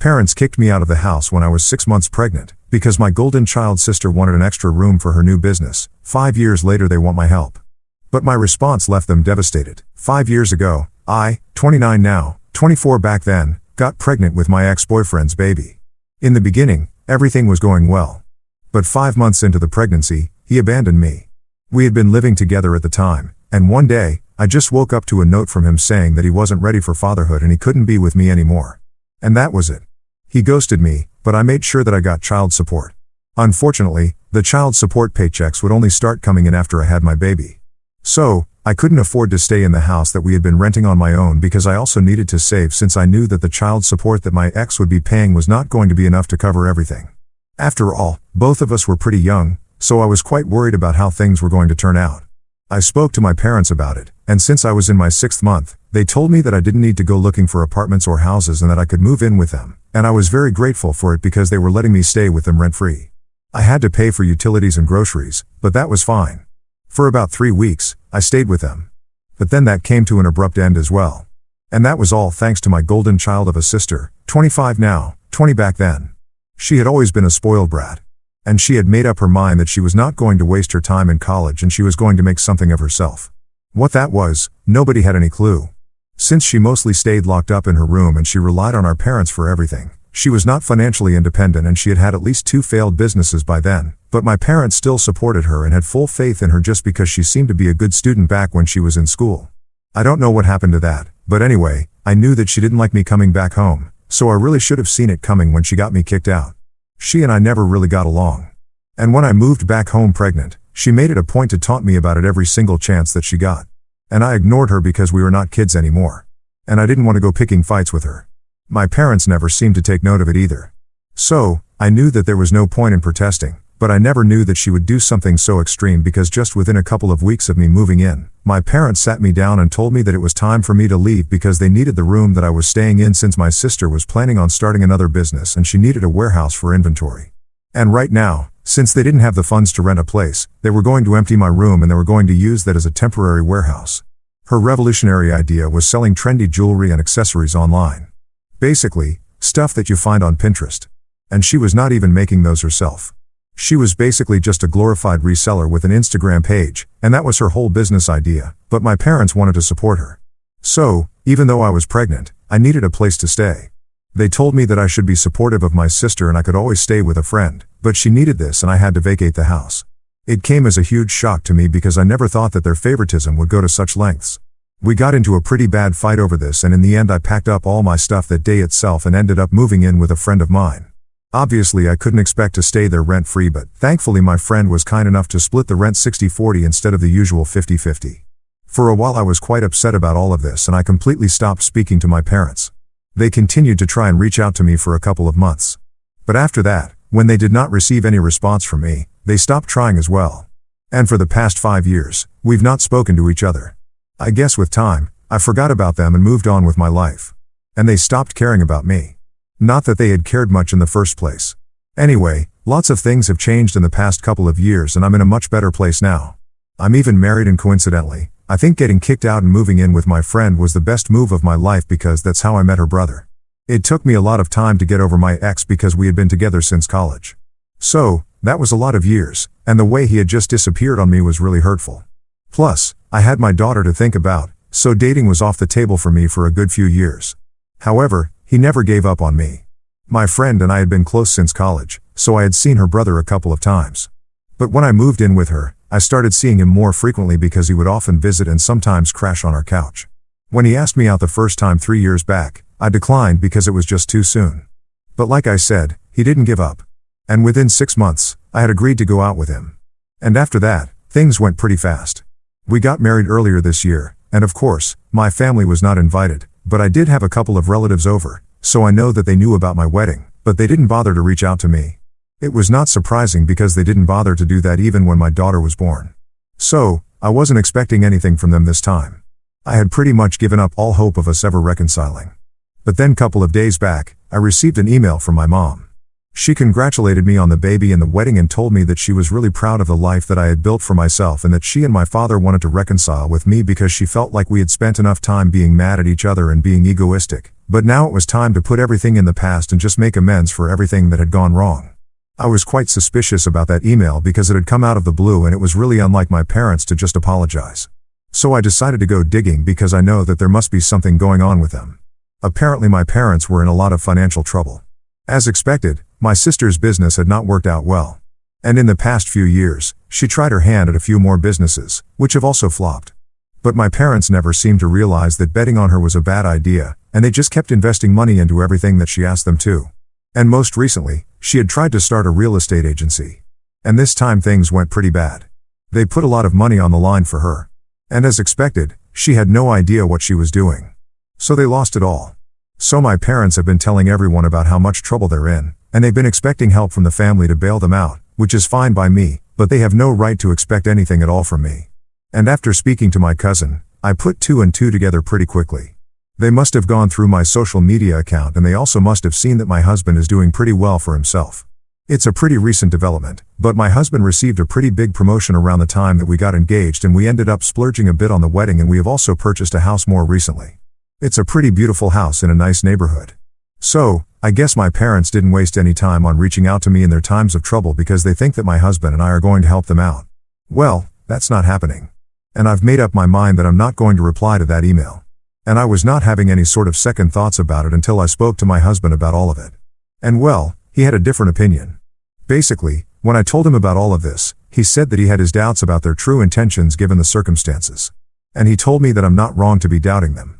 Parents kicked me out of the house when I was 6 months pregnant, because my golden child sister wanted an extra room for her new business. 5 years later they want my help. But my response left them devastated. 5 years ago, I, 29 now, 24 back then, got pregnant with my ex-boyfriend's baby. In the beginning, everything was going well. But 5 months into the pregnancy, he abandoned me. We had been living together at the time, and one day, I just woke up to a note from him saying that he wasn't ready for fatherhood and he couldn't be with me anymore. And that was it. He ghosted me, but I made sure that I got child support. Unfortunately, the child support paychecks would only start coming in after I had my baby. So, I couldn't afford to stay in the house that we had been renting on my own because I also needed to save since I knew that the child support that my ex would be paying was not going to be enough to cover everything. After all, both of us were pretty young, so I was quite worried about how things were going to turn out. I spoke to my parents about it, and since I was in my 6th month, they told me that I didn't need to go looking for apartments or houses and that I could move in with them, and I was very grateful for it because they were letting me stay with them rent-free. I had to pay for utilities and groceries, but that was fine. For about 3 weeks, I stayed with them. But then that came to an abrupt end as well. And that was all thanks to my golden child of a sister, 25 now, 20 back then. She had always been a spoiled brat. And she had made up her mind that she was not going to waste her time in college and she was going to make something of herself. What that was, nobody had any clue. Since she mostly stayed locked up in her room and she relied on our parents for everything, she was not financially independent and she had had at least 2 failed businesses by then, but my parents still supported her and had full faith in her just because she seemed to be a good student back when she was in school. I don't know what happened to that, but anyway, I knew that she didn't like me coming back home, so I really should have seen it coming when she got me kicked out. She and I never really got along. And when I moved back home pregnant, she made it a point to taunt me about it every single chance that she got. And I ignored her because we were not kids anymore. And I didn't want to go picking fights with her. My parents never seemed to take note of it either. So, I knew that there was no point in protesting, but I never knew that she would do something so extreme because just within a couple of weeks of me moving in, my parents sat me down and told me that it was time for me to leave because they needed the room that I was staying in since my sister was planning on starting another business and she needed a warehouse for inventory. And right now, since they didn't have the funds to rent a place, they were going to empty my room and they were going to use that as a temporary warehouse. Her revolutionary idea was selling trendy jewelry and accessories online. Basically, stuff that you find on Pinterest. And she was not even making those herself. She was basically just a glorified reseller with an Instagram page, and that was her whole business idea, but my parents wanted to support her. So, even though I was pregnant, I needed a place to stay. They told me that I should be supportive of my sister and I could always stay with a friend, but she needed this and I had to vacate the house. It came as a huge shock to me because I never thought that their favoritism would go to such lengths. We got into a pretty bad fight over this and in the end I packed up all my stuff that day itself and ended up moving in with a friend of mine. Obviously I couldn't expect to stay there rent-free, but thankfully my friend was kind enough to split the rent 60-40 instead of the usual 50-50. For a while I was quite upset about all of this and I completely stopped speaking to my parents. They continued to try and reach out to me for a couple of months. But after that, when they did not receive any response from me, they stopped trying as well. And for the past 5 years, we've not spoken to each other. I guess with time, I forgot about them and moved on with my life. And they stopped caring about me. Not that they had cared much in the first place. Anyway, lots of things have changed in the past couple of years and I'm in a much better place now. I'm even married and coincidentally, I think getting kicked out and moving in with my friend was the best move of my life because that's how I met her brother. It took me a lot of time to get over my ex because we had been together since college. So, that was a lot of years, and the way he had just disappeared on me was really hurtful. Plus, I had my daughter to think about, so dating was off the table for me for a good few years. However, he never gave up on me. My friend and I had been close since college, so I had seen her brother a couple of times. But when I moved in with her, I started seeing him more frequently because he would often visit and sometimes crash on our couch. When he asked me out the first time 3 years back, I declined because it was just too soon. But like I said, he didn't give up. And within 6 months, I had agreed to go out with him. And after that, things went pretty fast. We got married earlier this year, and of course, my family was not invited, but I did have a couple of relatives over, so I know that they knew about my wedding, but they didn't bother to reach out to me. It was not surprising because they didn't bother to do that even when my daughter was born. So, I wasn't expecting anything from them this time. I had pretty much given up all hope of us ever reconciling. But then couple of days back, I received an email from my mom. She congratulated me on the baby and the wedding and told me that she was really proud of the life that I had built for myself and that she and my father wanted to reconcile with me because she felt like we had spent enough time being mad at each other and being egoistic, but now it was time to put everything in the past and just make amends for everything that had gone wrong. I was quite suspicious about that email because it had come out of the blue and it was really unlike my parents to just apologize. So I decided to go digging because I know that there must be something going on with them. Apparently my parents were in a lot of financial trouble. As expected, my sister's business had not worked out well. And in the past few years, she tried her hand at a few more businesses, which have also flopped. But my parents never seemed to realize that betting on her was a bad idea, and they just kept investing money into everything that she asked them to. And most recently, she had tried to start a real estate agency. And this time things went pretty bad. They put a lot of money on the line for her. And as expected, she had no idea what she was doing. So they lost it all. So my parents have been telling everyone about how much trouble they're in, and they've been expecting help from the family to bail them out, which is fine by me, but they have no right to expect anything at all from me. And after speaking to my cousin, I put 2 and 2 together pretty quickly. They must have gone through my social media account and they also must have seen that my husband is doing pretty well for himself. It's a pretty recent development, but my husband received a pretty big promotion around the time that we got engaged and we ended up splurging a bit on the wedding and we have also purchased a house more recently. It's a pretty beautiful house in a nice neighborhood. So, I guess my parents didn't waste any time on reaching out to me in their times of trouble because they think that my husband and I are going to help them out. Well, that's not happening. And I've made up my mind that I'm not going to reply to that email. And I was not having any sort of second thoughts about it until I spoke to my husband about all of it. And well, he had a different opinion. Basically, when I told him about all of this, he said that he had his doubts about their true intentions given the circumstances. And he told me that I'm not wrong to be doubting them.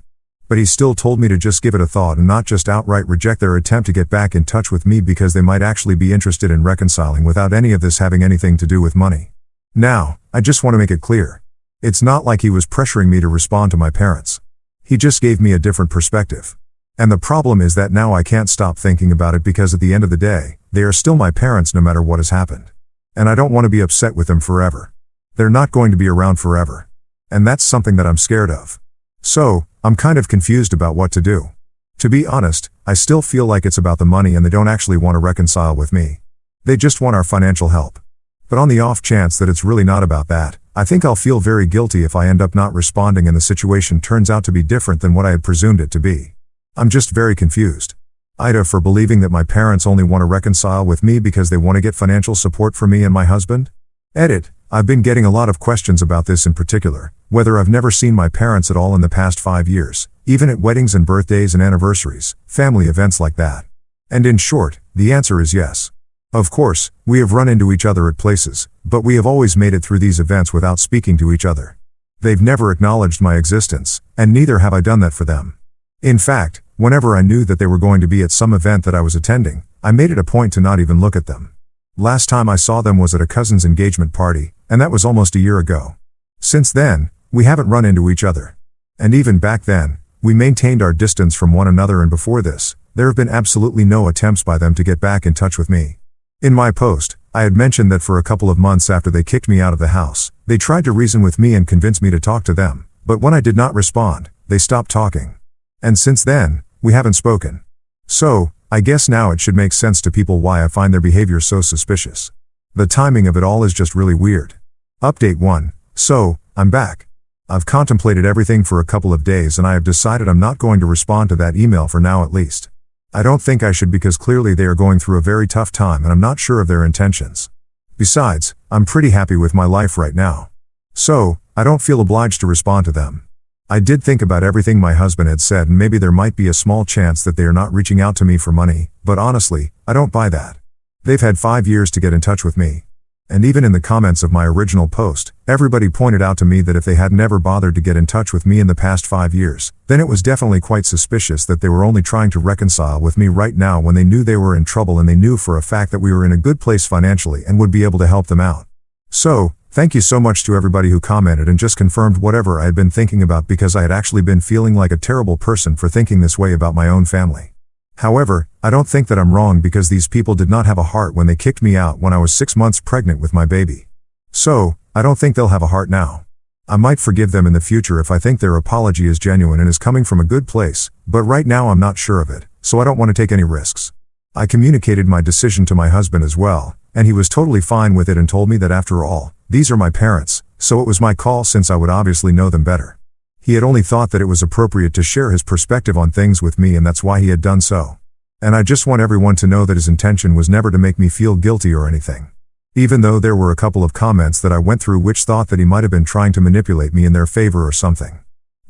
But he still told me to just give it a thought and not just outright reject their attempt to get back in touch with me because they might actually be interested in reconciling without any of this having anything to do with money. Now, I just want to make it clear. It's not like he was pressuring me to respond to my parents. He just gave me a different perspective. And the problem is that now I can't stop thinking about it because at the end of the day, they are still my parents no matter what has happened. And I don't want to be upset with them forever. They're not going to be around forever. And that's something that I'm scared of. So, I'm kind of confused about what to do. To be honest, I still feel like it's about the money and they don't actually want to reconcile with me. They just want our financial help. But on the off chance that it's really not about that, I think I'll feel very guilty if I end up not responding and the situation turns out to be different than what I had presumed it to be. I'm just very confused. Ida for believing that my parents only want to reconcile with me because they want to get financial support from me and my husband? Edit. I've been getting a lot of questions about this in particular, whether I've never seen my parents at all in the past 5 years, even at weddings and birthdays and anniversaries, family events like that. And in short, the answer is yes. Of course, we have run into each other at places, but we have always made it through these events without speaking to each other. They've never acknowledged my existence, and neither have I done that for them. In fact, whenever I knew that they were going to be at some event that I was attending, I made it a point to not even look at them. Last time I saw them was at a cousin's engagement party, and that was almost a year ago. Since then, we haven't run into each other. And even back then, we maintained our distance from one another, and before this, there have been absolutely no attempts by them to get back in touch with me. In my post, I had mentioned that for a couple of months after they kicked me out of the house, they tried to reason with me and convince me to talk to them, but when I did not respond, they stopped talking. And since then, we haven't spoken. So, I guess now it should make sense to people why I find their behavior so suspicious. The timing of it all is just really weird. Update 1. So, I'm back. I've contemplated everything for a couple of days and I have decided I'm not going to respond to that email for now at least. I don't think I should because clearly they are going through a very tough time and I'm not sure of their intentions. Besides, I'm pretty happy with my life right now. So, I don't feel obliged to respond to them. I did think about everything my husband had said and maybe there might be a small chance that they are not reaching out to me for money, but honestly, I don't buy that. They've had 5 years to get in touch with me. And even in the comments of my original post, everybody pointed out to me that if they had never bothered to get in touch with me in the past 5 years, then it was definitely quite suspicious that they were only trying to reconcile with me right now when they knew they were in trouble and they knew for a fact that we were in a good place financially and would be able to help them out. So, thank you so much to everybody who commented and just confirmed whatever I had been thinking about because I had actually been feeling like a terrible person for thinking this way about my own family. However, I don't think that I'm wrong because these people did not have a heart when they kicked me out when I was 6 months pregnant with my baby. So, I don't think they'll have a heart now. I might forgive them in the future if I think their apology is genuine and is coming from a good place, but right now I'm not sure of it, so I don't want to take any risks. I communicated my decision to my husband as well, and he was totally fine with it and told me that after all, these are my parents, so it was my call since I would obviously know them better. He had only thought that it was appropriate to share his perspective on things with me, and that's why he had done so. And I just want everyone to know that his intention was never to make me feel guilty or anything. Even though there were a couple of comments that I went through which thought that he might have been trying to manipulate me in their favor or something.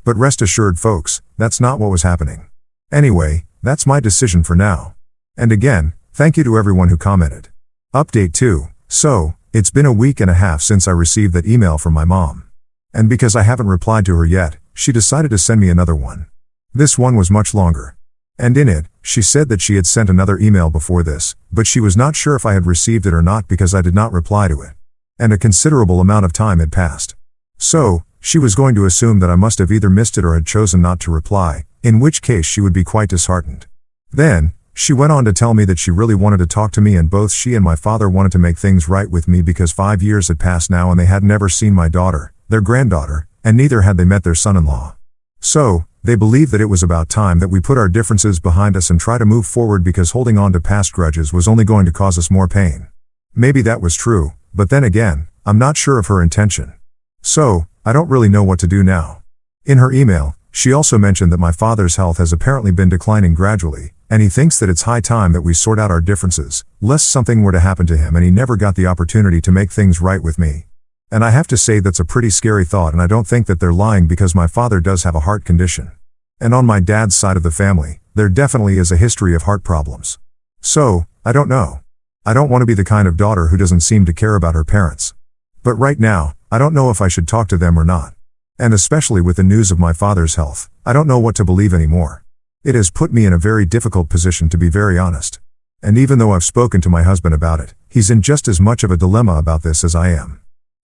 But rest assured folks, that's not what was happening. Anyway, that's my decision for now. And again, thank you to everyone who commented. Update 2. So, it's been a week and a half since I received that email from my mom. And because I haven't replied to her yet, she decided to send me another one. This one was much longer. And in it, she said that she had sent another email before this, but she was not sure if I had received it or not because I did not reply to it. And a considerable amount of time had passed. So, she was going to assume that I must have either missed it or had chosen not to reply, in which case she would be quite disheartened. Then, she went on to tell me that she really wanted to talk to me and both she and my father wanted to make things right with me because 5 years had passed now and they had never seen my daughter, their granddaughter, and neither had they met their son-in-law. So, they believed that it was about time that we put our differences behind us and try to move forward because holding on to past grudges was only going to cause us more pain. Maybe that was true, but then again, I'm not sure of her intention. So, I don't really know what to do now. In her email, she also mentioned that my father's health has apparently been declining gradually, and he thinks that it's high time that we sort out our differences, lest something were to happen to him and he never got the opportunity to make things right with me. And I have to say that's a pretty scary thought, and I don't think that they're lying because my father does have a heart condition. And on my dad's side of the family, there definitely is a history of heart problems. So, I don't know. I don't want to be the kind of daughter who doesn't seem to care about her parents. But right now, I don't know if I should talk to them or not. And especially with the news of my father's health, I don't know what to believe anymore. It has put me in a very difficult position, to be very honest. And even though I've spoken to my husband about it, he's in just as much of a dilemma about this as I am.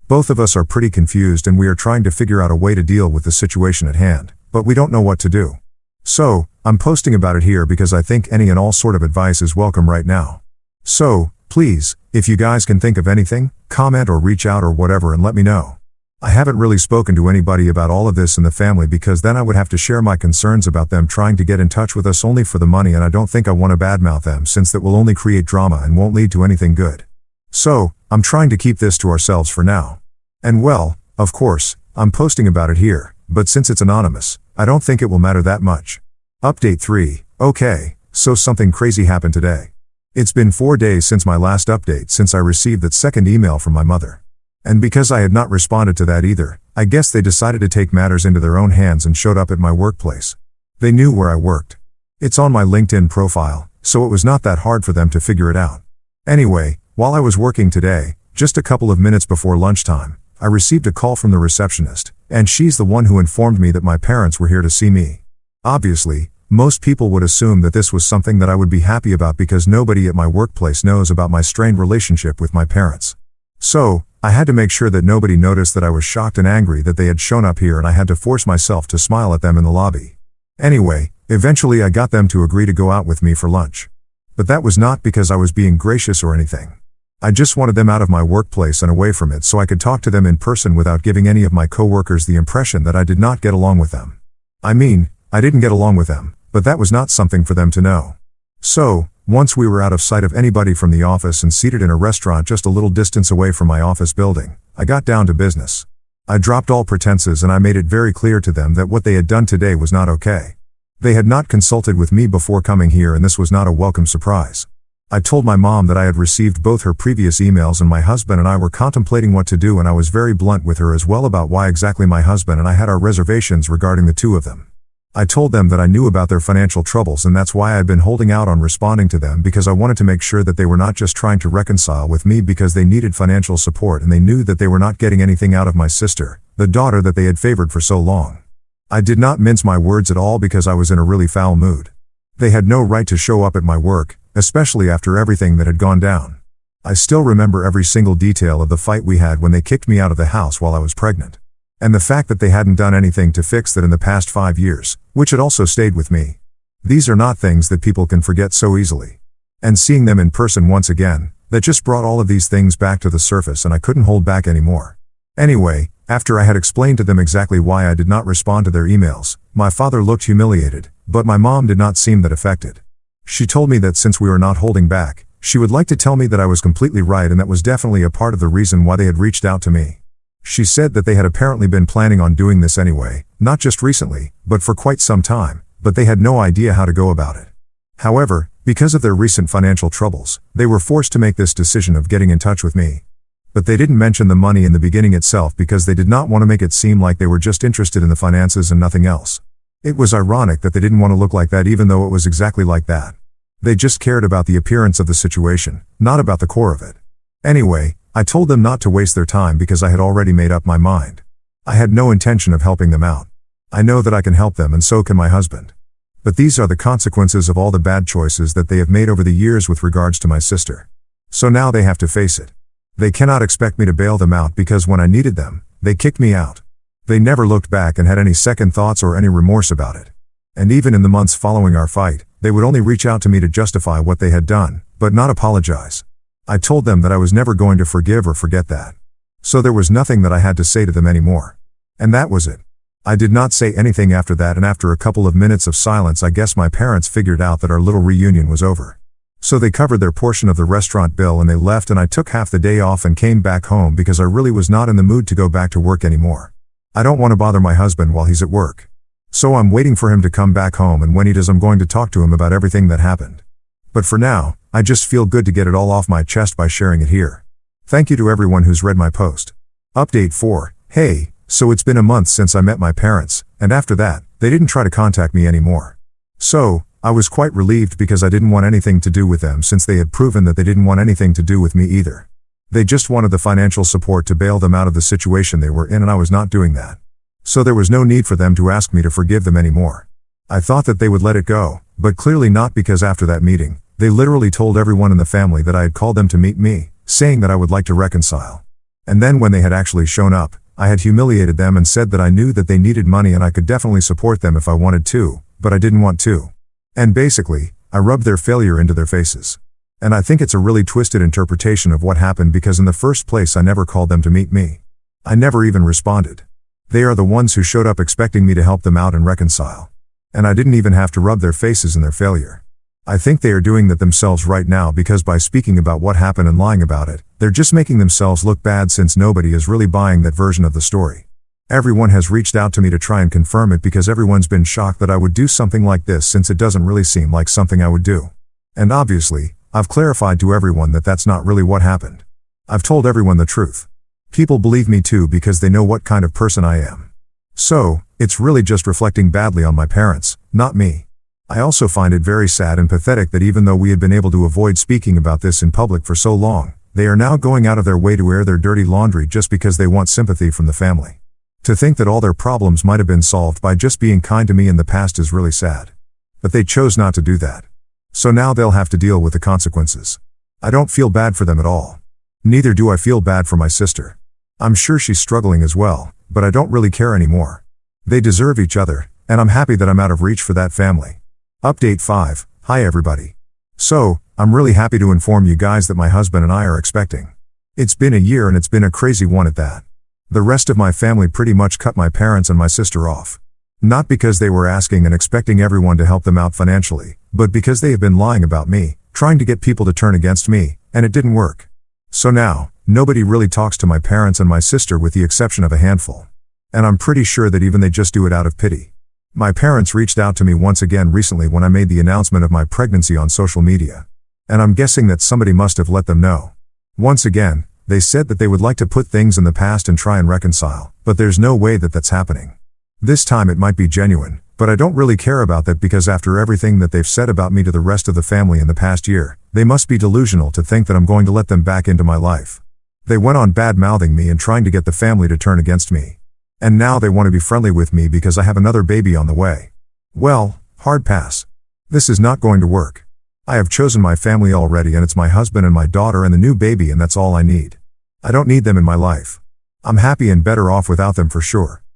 Both of us are pretty confused and we are trying to figure out a way to deal with the situation at hand, but we don't know what to do. So, I'm posting about it here because I think any and all sort of advice is welcome right now. So, please, if you guys can think of anything, comment or reach out or whatever and let me know. I haven't really spoken to anybody about all of this in the family because then I would have to share my concerns about them trying to get in touch with us only for the money, and I don't think I want to badmouth them since that will only create drama and won't lead to anything good. So, I'm trying to keep this to ourselves for now. And well, of course, I'm posting about it here, but since it's anonymous, I don't think it will matter that much. Update 3. Okay, so something crazy happened today. It's been 4 days since my last update since I received that second email from my mother. And because I had not responded to that either, I guess they decided to take matters into their own hands and showed up at my workplace. They knew where I worked. It's on my LinkedIn profile, so it was not that hard for them to figure it out. Anyway, while I was working today, just a couple of minutes before lunchtime, I received a call from the receptionist, and she's the one who informed me that my parents were here to see me. Obviously, most people would assume that this was something that I would be happy about because nobody at my workplace knows about my strained relationship with my parents. So, I had to make sure that nobody noticed that I was shocked and angry that they had shown up here, and I had to force myself to smile at them in the lobby. Anyway, eventually I got them to agree to go out with me for lunch. But that was not because I was being gracious or anything. I just wanted them out of my workplace and away from it so I could talk to them in person without giving any of my coworkers the impression that I did not get along with them. I mean, I didn't get along with them, but that was not something for them to know. So, once we were out of sight of anybody from the office and seated in a restaurant just a little distance away from my office building, I got down to business. I dropped all pretenses and I made it very clear to them that what they had done today was not okay. They had not consulted with me before coming here, and this was not a welcome surprise. I told my mom that I had received both her previous emails and my husband and I were contemplating what to do, and I was very blunt with her as well about why exactly my husband and I had our reservations regarding the two of them. I told them that I knew about their financial troubles and that's why I had been holding out on responding to them, because I wanted to make sure that they were not just trying to reconcile with me because they needed financial support and they knew that they were not getting anything out of my sister, the daughter that they had favored for so long. I did not mince my words at all because I was in a really foul mood. They had no right to show up at my work, especially after everything that had gone down. I still remember every single detail of the fight we had when they kicked me out of the house while I was pregnant. And the fact that they hadn't done anything to fix that in the past 5 years, which had also stayed with me. These are not things that people can forget so easily. And seeing them in person once again, that just brought all of these things back to the surface, and I couldn't hold back anymore. Anyway, after I had explained to them exactly why I did not respond to their emails, my father looked humiliated, but my mom did not seem that affected. She told me that since we were not holding back, she would like to tell me that I was completely right, and that was definitely a part of the reason why they had reached out to me. She said that they had apparently been planning on doing this anyway, not just recently, but for quite some time, but they had no idea how to go about it. However, because of their recent financial troubles, they were forced to make this decision of getting in touch with me. But they didn't mention the money in the beginning itself because they did not want to make it seem like they were just interested in the finances and nothing else. It was ironic that they didn't want to look like that, even though it was exactly like that. They just cared about the appearance of the situation, not about the core of it. Anyway, I told them not to waste their time because I had already made up my mind. I had no intention of helping them out. I know that I can help them, and so can my husband. But these are the consequences of all the bad choices that they have made over the years with regards to my sister. So now they have to face it. They cannot expect me to bail them out because when I needed them, they kicked me out. They never looked back and had any second thoughts or any remorse about it. And even in the months following our fight, they would only reach out to me to justify what they had done, but not apologize. I told them that I was never going to forgive or forget that. So there was nothing that I had to say to them anymore. And that was it. I did not say anything after that, and after a couple of minutes of silence, I guess my parents figured out that our little reunion was over. So they covered their portion of the restaurant bill and they left, and I took half the day off and came back home because I really was not in the mood to go back to work anymore. I don't want to bother my husband while he's at work. So I'm waiting for him to come back home, and when he does, I'm going to talk to him about everything that happened. But for now, I just feel good to get it all off my chest by sharing it here. Thank you to everyone who's read my post. Update 4. Hey, so it's been a month since I met my parents, and after that, they didn't try to contact me anymore. So, I was quite relieved because I didn't want anything to do with them, since they had proven that they didn't want anything to do with me either. They just wanted the financial support to bail them out of the situation they were in, and I was not doing that. So there was no need for them to ask me to forgive them anymore. I thought that they would let it go, but clearly not, because after that meeting, they literally told everyone in the family that I had called them to meet me, saying that I would like to reconcile. And then when they had actually shown up, I had humiliated them and said that I knew that they needed money and I could definitely support them if I wanted to, but I didn't want to. And basically, I rubbed their failure into their faces. And I think it's a really twisted interpretation of what happened, because in the first place I never called them to meet me. I never even responded. They are the ones who showed up expecting me to help them out and reconcile. And I didn't even have to rub their faces in their failure. I think they are doing that themselves right now, because by speaking about what happened and lying about it, they're just making themselves look bad, since nobody is really buying that version of the story. Everyone has reached out to me to try and confirm it, because everyone's been shocked that I would do something like this, since it doesn't really seem like something I would do. And obviously, I've clarified to everyone that that's not really what happened. I've told everyone the truth. People believe me too, because they know what kind of person I am. So, it's really just reflecting badly on my parents, not me. I also find it very sad and pathetic that even though we had been able to avoid speaking about this in public for so long, they are now going out of their way to air their dirty laundry just because they want sympathy from the family. To think that all their problems might have been solved by just being kind to me in the past is really sad. But they chose not to do that. So now they'll have to deal with the consequences. I don't feel bad for them at all. Neither do I feel bad for my sister. I'm sure she's struggling as well, but I don't really care anymore. They deserve each other, and I'm happy that I'm out of reach for that family. Update 5. Hi everybody. So, I'm really happy to inform you guys that my husband and I are expecting. It's been a year, and it's been a crazy one at that. The rest of my family pretty much cut my parents and my sister off. Not because they were asking and expecting everyone to help them out financially, but because they have been lying about me, trying to get people to turn against me, and it didn't work. So now, nobody really talks to my parents and my sister with the exception of a handful. And I'm pretty sure that even they just do it out of pity. My parents reached out to me once again recently when I made the announcement of my pregnancy on social media. And I'm guessing that somebody must have let them know. Once again, they said that they would like to put things in the past and try and reconcile, but there's no way that that's happening. This time it might be genuine, but I don't really care about that, because after everything that they've said about me to the rest of the family in the past year, they must be delusional to think that I'm going to let them back into my life. They went on bad-mouthing me and trying to get the family to turn against me. And now they want to be friendly with me because I have another baby on the way. Well, hard pass. This is not going to work. I have chosen my family already, and it's my husband and my daughter and the new baby, and that's all I need. I don't need them in my life. I'm happy and better off without them for sure.